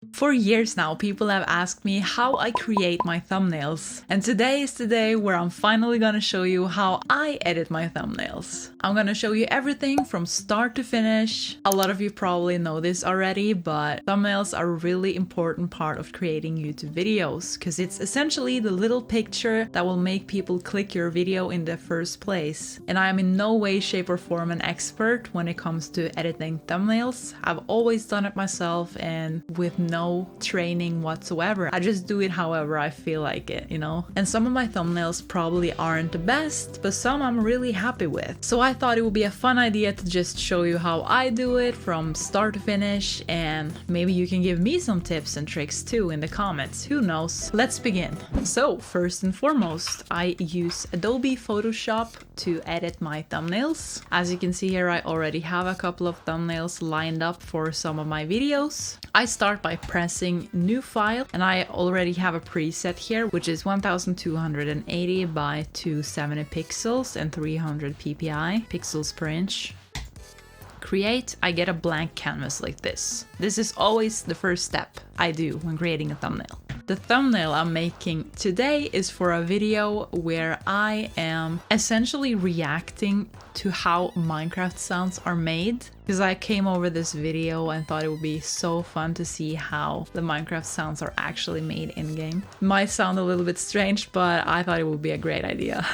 For years now, people have asked me how I create my thumbnails. And today is the day where I'm finally gonna show you how I edit my thumbnails. I'm gonna show you everything from start to finish. A lot of you probably know this already, but thumbnails are a really important part of creating YouTube videos because it's essentially the little picture that will make people click your video in the first place. And I am in no way, shape or form an expert when it comes to editing thumbnails. I've always done it myself and with no training whatsoever. I just do it however I feel like it, you know? And some of my thumbnails probably aren't the best, but some I'm really happy with. So I thought it would be a fun idea to just show you how I do it from start to finish, and maybe you can give me some tips and tricks too in the comments, who knows? Let's begin. So first and foremost, I use Adobe Photoshop to edit my thumbnails. As you can see here, I already have a couple of thumbnails lined up for some of my videos. I start by pressing new file, and I already have a preset here, which is 1280 by 270 pixels and 300 ppi, pixels per inch. Create, I get a blank canvas like this. This is always the first step I do when creating a thumbnail. The thumbnail I'm making today is for a video where I am essentially reacting to how Minecraft sounds are made, because I came over this video and thought it would be so fun to see how the Minecraft sounds are actually made in-game. Might sound a little bit strange, but I thought it would be a great idea.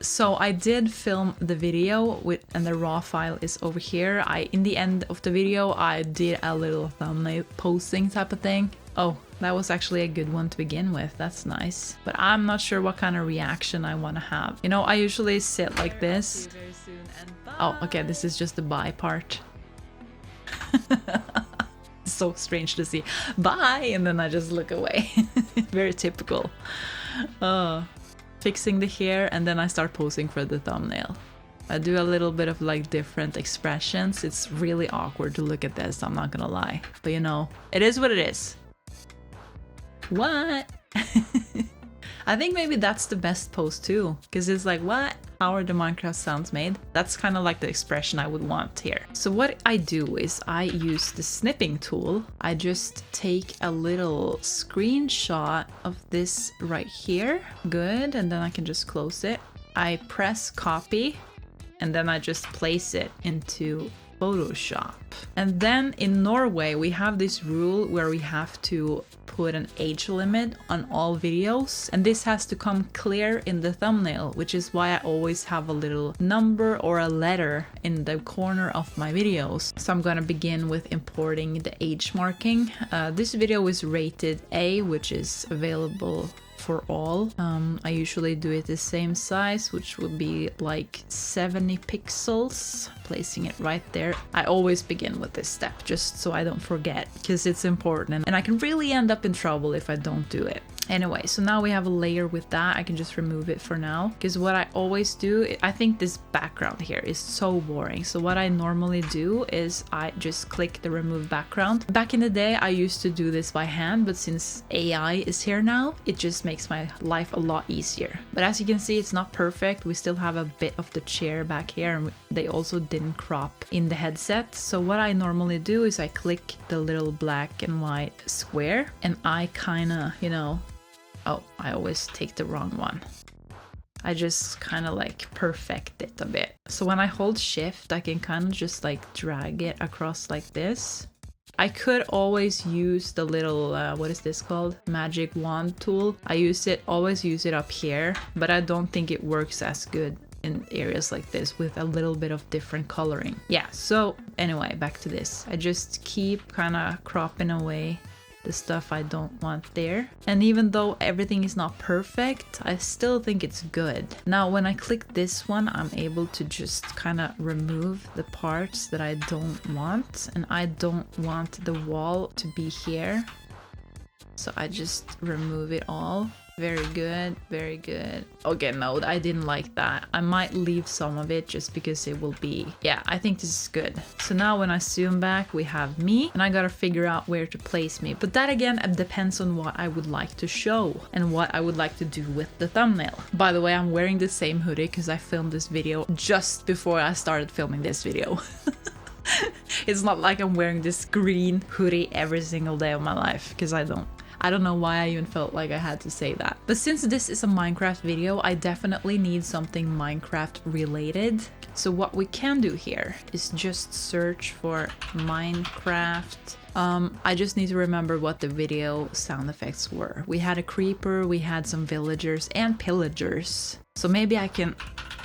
So I did film the video and the raw file is over here. In the end of the video, I did a little thumbnail posting type of thing. Oh, that was actually a good one to begin with. That's nice. But I'm not sure what kind of reaction I want to have. You know, I usually sit like this. Oh, okay, this is just the bye part. So strange to see. Bye! And then I just look away. Very typical. Fixing the hair, and then I start posing for the thumbnail. I do a little bit of like different expressions. It's really awkward to look at this, I'm not gonna lie. But you know, it is what it is. What? I think maybe that's the best pose too, because it's like, what? How are the Minecraft sounds made? That's kind of like the expression I would want here. So what I do is I use the snipping tool. I just take a little screenshot of this right here. Good, and then I can just close it. I press copy, and then I just place it into Photoshop. And then in Norway, we have this rule where we have to put an age limit on all videos, and this has to come clear in the thumbnail, which is why I always have a little number or a letter in the corner of my videos. So I'm gonna begin with importing the age marking. This video is rated A, which is available for all. I usually do it the same size, which would be like 70 pixels, placing it right there. I always begin with this step just so I don't forget, because it's important and I can really end up in trouble if I don't do it. Anyway, so now we have a layer with that. I can just remove it for now, because what I always do, I think this background here is so boring. So what I normally do is I just click the remove background. Back in the day, I used to do this by hand, but since AI is here now, it just makes my life a lot easier. But as you can see, it's not perfect. We still have a bit of the chair back here, and they also didn't crop in the headset. So what I normally do is I click the little black and white square, and I kind of, you know, oh, I always take the wrong one. I just kind of like perfect it a bit. So when I hold shift, I can kind of just like drag it across like this. I could always use the little, what is this called? Magic wand tool. Always use it up here, but I don't think it works as good in areas like this with a little bit of different coloring. Yeah, so anyway, back to this. I just keep kind of cropping away the stuff I don't want there. And even though everything is not perfect, I still think it's good. Now, when I click this one, I'm able to just kind of remove the parts that I don't want. And I don't want the wall to be here. So I just remove it all. Very good, very good. Okay, no, I didn't like that. I might leave some of it just because it will be... Yeah, I think this is good. So now when I zoom back, we have me, and I gotta figure out where to place me. But that again depends on what I would like to show and what I would like to do with the thumbnail. By the way, I'm wearing the same hoodie because I filmed this video just before I started filming this video. It's not like I'm wearing this green hoodie every single day of my life, because I don't. I don't know why I even felt like I had to say that. But since this is a Minecraft video, I definitely need something Minecraft related. So what we can do here is just search for Minecraft. I just need to remember what the video sound effects were. We had a creeper, we had some villagers and pillagers. So maybe I can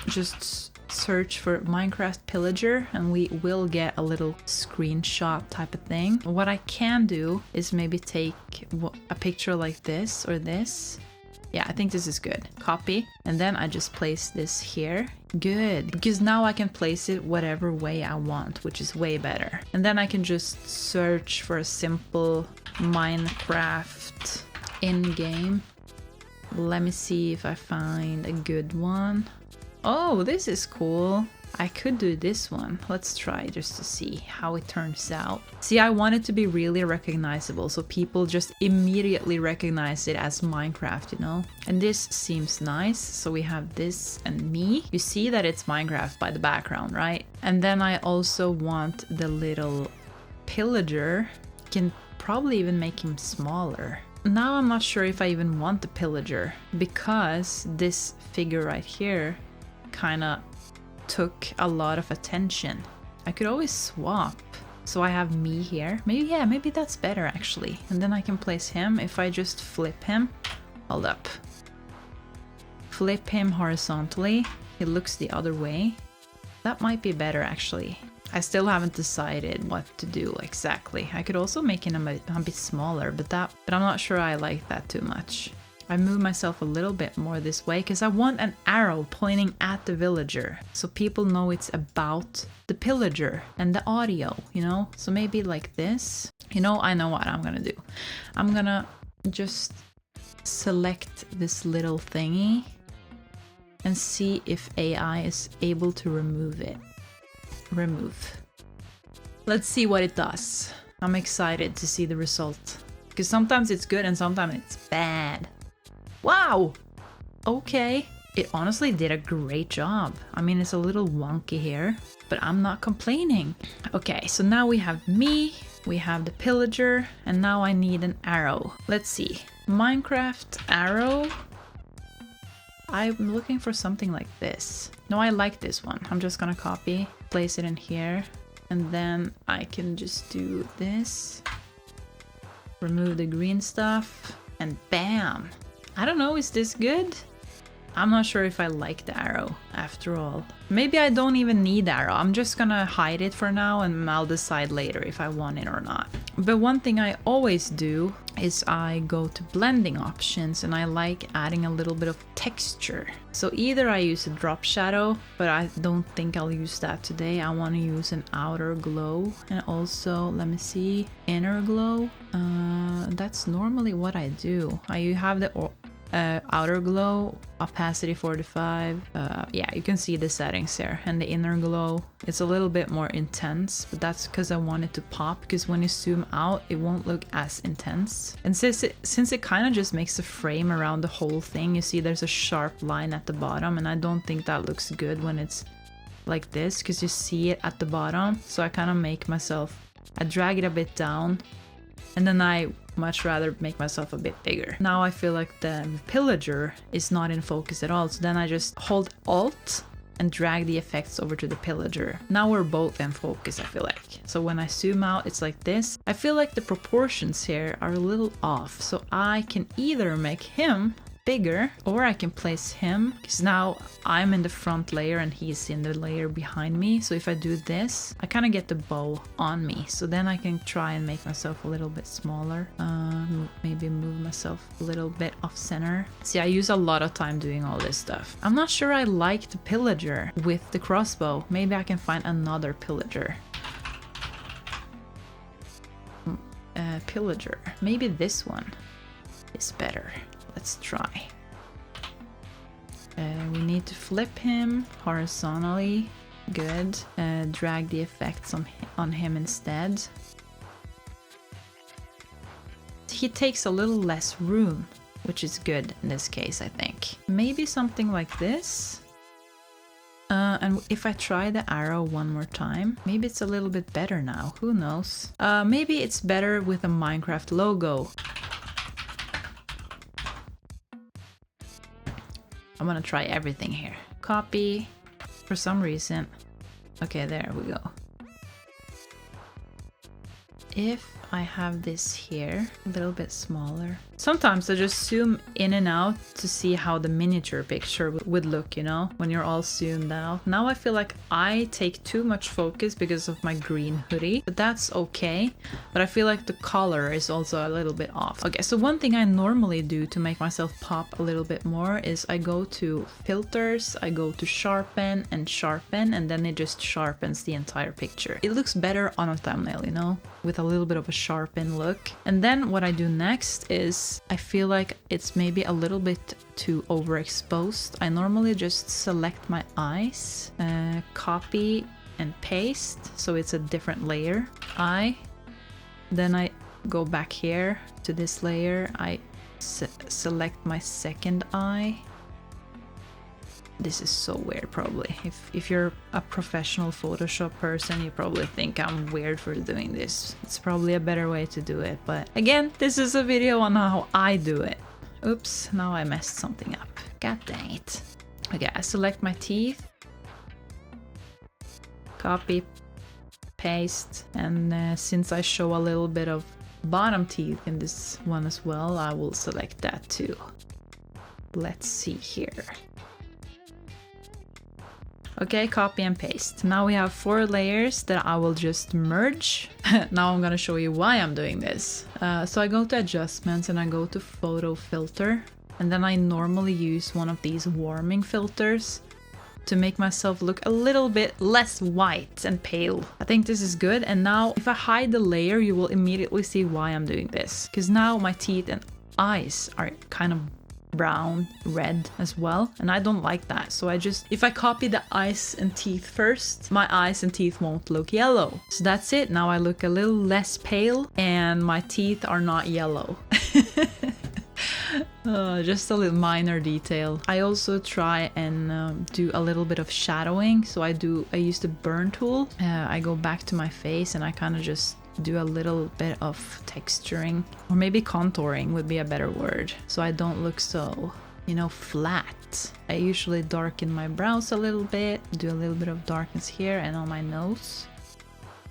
just search for Minecraft pillager and we will get a little screenshot type of thing. What I can do is maybe take a picture like this or this. Yeah, I think this is good. Copy. And then I just place this here. Good. Because now I can place it whatever way I want, which is way better. And then I can just search for a simple Minecraft in-game. Let me see if I find a good one. Oh, this is cool. I could do this one. Let's try just to see how it turns out. See, I want it to be really recognizable so people just immediately recognize it as Minecraft, you know? And this seems nice. So we have this and me. You see that it's Minecraft by the background, right? And then I also want the little pillager. Can probably even make him smaller. Now I'm not sure if I even want the pillager because this figure right here kind of took a lot of attention. I could always swap. So I have me here. Maybe, yeah, maybe that's better actually. And then I can place him. If I just flip him, hold up. Flip him horizontally. It looks the other way. That might be better actually. I still haven't decided what to do exactly. I could also make him a bit smaller, but I'm not sure I like that too much. I move myself a little bit more this way because I want an arrow pointing at the villager so people know it's about the pillager and the audio, you know? So maybe like this. You know, I know what I'm gonna do. I'm gonna just select this little thingy and see if AI is able to remove it. Remove. Let's see what it does. I'm excited to see the result because sometimes it's good and sometimes it's bad. Wow! Okay. It honestly did a great job. I mean, it's a little wonky here, but I'm not complaining. Okay, so now we have me, we have the pillager, and now I need an arrow. Let's see. Minecraft arrow. I'm looking for something like this. No, I like this one. I'm just gonna copy, place it in here, and then I can just do this. Remove the green stuff, and bam! I don't know, is this good? I'm not sure if I like the arrow after all. Maybe I don't even need the arrow. I'm just gonna hide it for now and I'll decide later if I want it or not. But one thing I always do is I go to blending options and I like adding a little bit of texture. So either I use a drop shadow, but I don't think I'll use that today. I want to use an outer glow and also, let me see, inner glow. That's normally what I do. I have the outer glow, opacity 45. Yeah, you can see the settings there. And the inner glow, it's a little bit more intense, but that's because I want it to pop, because when you zoom out, it won't look as intense. And since it kind of just makes a frame around the whole thing, you see there's a sharp line at the bottom, and I don't think that looks good when it's like this, because you see it at the bottom. So I kind of make myself, I drag it a bit down, and then I much rather make myself a bit bigger. Now I feel like the pillager is not in focus at all, so then I just hold Alt and drag the effects over to the pillager. Now we're both in focus, I feel like. So when I zoom out, it's like this. I feel like the proportions here are a little off, so I can either make him bigger or I can place him, because now I'm in the front layer and he's in the layer behind me. So if I do this, I kind of get the bow on me, so then I can try and make myself a little bit smaller. Maybe move myself a little bit off center. See, I use a lot of time doing all this stuff. I'm not sure I like the pillager with the crossbow. Maybe I can find another pillager. Pillager. Maybe this one is better. Let's try. We need to flip him horizontally. Good. Drag the effects on him instead. He takes a little less room, which is good in this case, I think. Maybe something like this. And if I try the arrow one more time, maybe it's a little bit better now. Who knows? Maybe it's better with a Minecraft logo. I'm gonna try everything here. Copy. For some reason. Okay, there we go. If I have this here, a little bit smaller. Sometimes I just zoom in and out to see how the miniature picture would look, you know, when you're all zoomed out. Now I feel like I take too much focus because of my green hoodie, but that's okay. But I feel like the color is also a little bit off. Okay, so one thing I normally do to make myself pop a little bit more is I go to filters, I go to sharpen, and then it just sharpens the entire picture. It looks better on a thumbnail, you know, with a little bit of a sharpen look. And then what I do next is I feel like it's maybe a little bit too overexposed. I normally just select my eyes, copy and paste so it's a different layer. Then I go back here to this layer, I select my second eye. This is so weird probably. If you're a professional Photoshop person, you probably think I'm weird for doing this. It's probably a better way to do it, but again, this is a video on how I do it. Oops, now I messed something up. God dang it. Okay, I select my teeth. Copy, paste, and since I show a little bit of bottom teeth in this one as well, I will select that too. Let's see here. Okay, copy and paste. Now we have 4 layers that I will just merge. Now I'm gonna show you why I'm doing this. So I go to adjustments and I go to photo filter. And then I normally use one of these warming filters to make myself look a little bit less white and pale. I think this is good. And now if I hide the layer, you will immediately see why I'm doing this. Because now my teeth and eyes are kind of brown, red as well, and I don't like that. So if I copy the eyes and teeth first, my eyes and teeth won't look yellow. So that's it. Now I look a little less pale and my teeth are not yellow. Just a little minor detail. I also try and do a little bit of shadowing. So I use the burn tool. I go back to my face and I kind of just do a little bit of texturing, or maybe contouring would be a better word, so I don't look so, you know, flat. I usually darken my brows a little bit, do a little bit of darkness here and on my nose.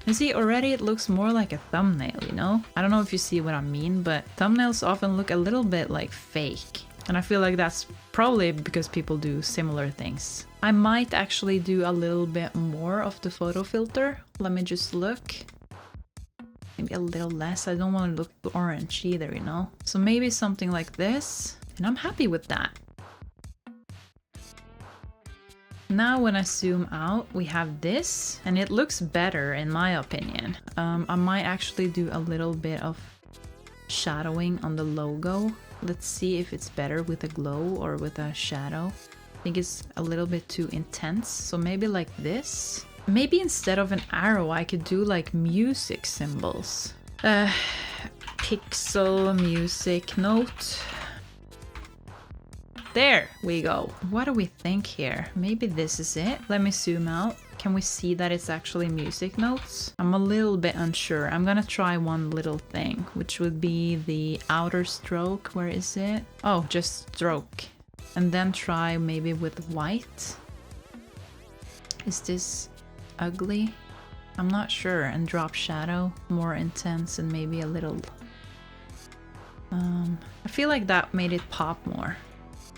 You see, already it looks more like a thumbnail, you know? I don't know if you see what I mean, but thumbnails often look a little bit like fake. And I feel like that's probably because people do similar things. I might actually do a little bit more of the photo filter. Let me just look. Maybe a little less. I don't want to look orange either, you know? So maybe something like this, and I'm happy with that. Now when I zoom out, we have this, and it looks better in my opinion. I might actually do a little bit of shadowing on the logo. Let's see if it's better with a glow or with a shadow. I think it's a little bit too intense, so maybe like this. Maybe instead of an arrow, I could do like music symbols. Pixel music note. There we go. What do we think here? Maybe this is it. Let me zoom out. Can we see that it's actually music notes? I'm a little bit unsure. I'm gonna try one little thing, which would be the outer stroke. Where is it? Oh, just stroke. And then try maybe with white. Is this ugly? I'm not sure. And drop shadow, more intense and maybe a little... I feel like that made it pop more.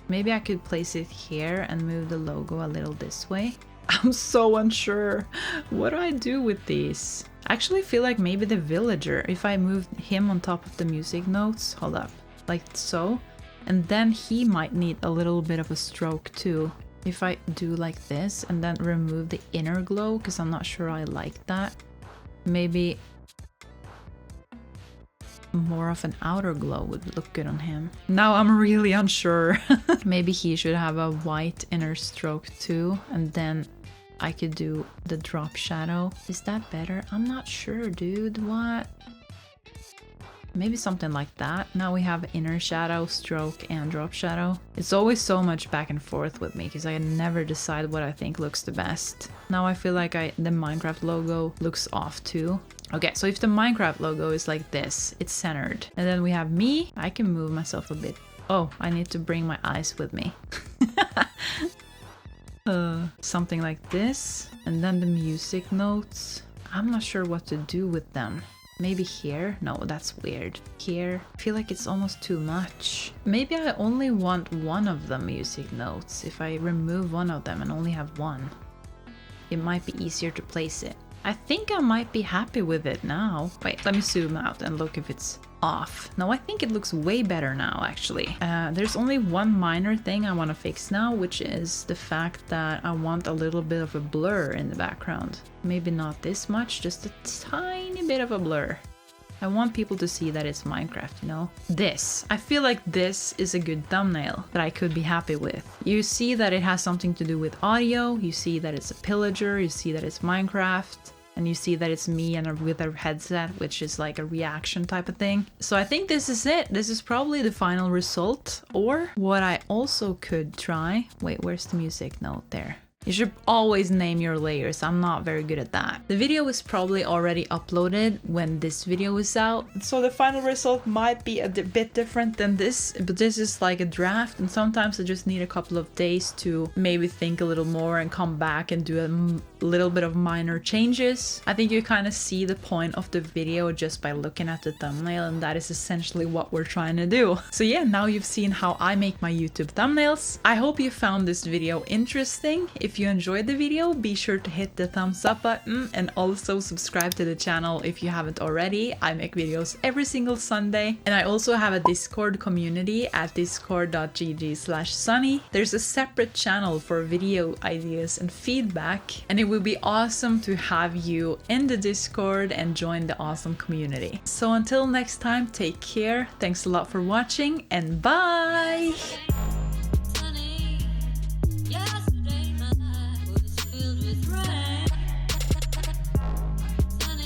Maybe I could place it here and move the logo a little this way. I'm so unsure. What do I do with these? I actually feel like maybe the villager, if I move him on top of the music notes, hold up, like so, and then he might need a little bit of a stroke too. If I do like this and then remove the inner glow, because I'm not sure I like that. Maybe more of an outer glow would look good on him. Now I'm really unsure. Maybe he should have a white inner stroke too, and then I could do the drop shadow. Is that better? I'm not sure, dude. What? Maybe something like that. Now we have inner shadow, stroke, and drop shadow. It's always so much back and forth with me because I never decide what I think looks the best. Now I feel like the Minecraft logo looks off too. Okay, so if the Minecraft logo is like this, it's centered. And then we have me. I can move myself a bit. Oh, I need to bring my eyes with me. Something like this. And then the music notes. I'm not sure what to do with them. Maybe here? No, that's weird. Here? I feel like it's almost too much. Maybe I only want one of the music notes. If I remove one of them and only have one, it might be easier to place it. I think I might be happy with it now. Wait, let me zoom out and look if it's off. No, I think it looks way better now, actually. There's only one minor thing I want to fix now, which is the fact that I want a little bit of a blur in the background. Maybe not this much, just a tiny bit of a blur. I want people to see that it's Minecraft, you know? This. I feel like this is a good thumbnail that I could be happy with. You see that it has something to do with audio, you see that it's a pillager, you see that it's Minecraft, and you see that it's me and with a headset, which is like a reaction type of thing. So I think this is it. This is probably the final result. Or what I also could try... Wait, where's the music note there? You should always name your layers. I'm not very good at that. The video is probably already uploaded when this video is out. So the final result might be a bit different than this, but this is like a draft, and sometimes I just need a couple of days to maybe think a little more and come back and do a little bit of minor changes. I think you kind of see the point of the video just by looking at the thumbnail, and that is essentially what we're trying to do. So yeah, now you've seen how I make my YouTube thumbnails. I hope you found this video interesting. If you enjoyed the video, be sure to hit the thumbs up button and also subscribe to the channel if you haven't already. I make videos every single Sunday, and I also have a Discord community at discord.gg/sunny. There's a separate channel for video ideas and feedback, and it would be awesome to have you in the Discord and join the awesome community. So until next time, take care, thanks a lot for watching, and bye!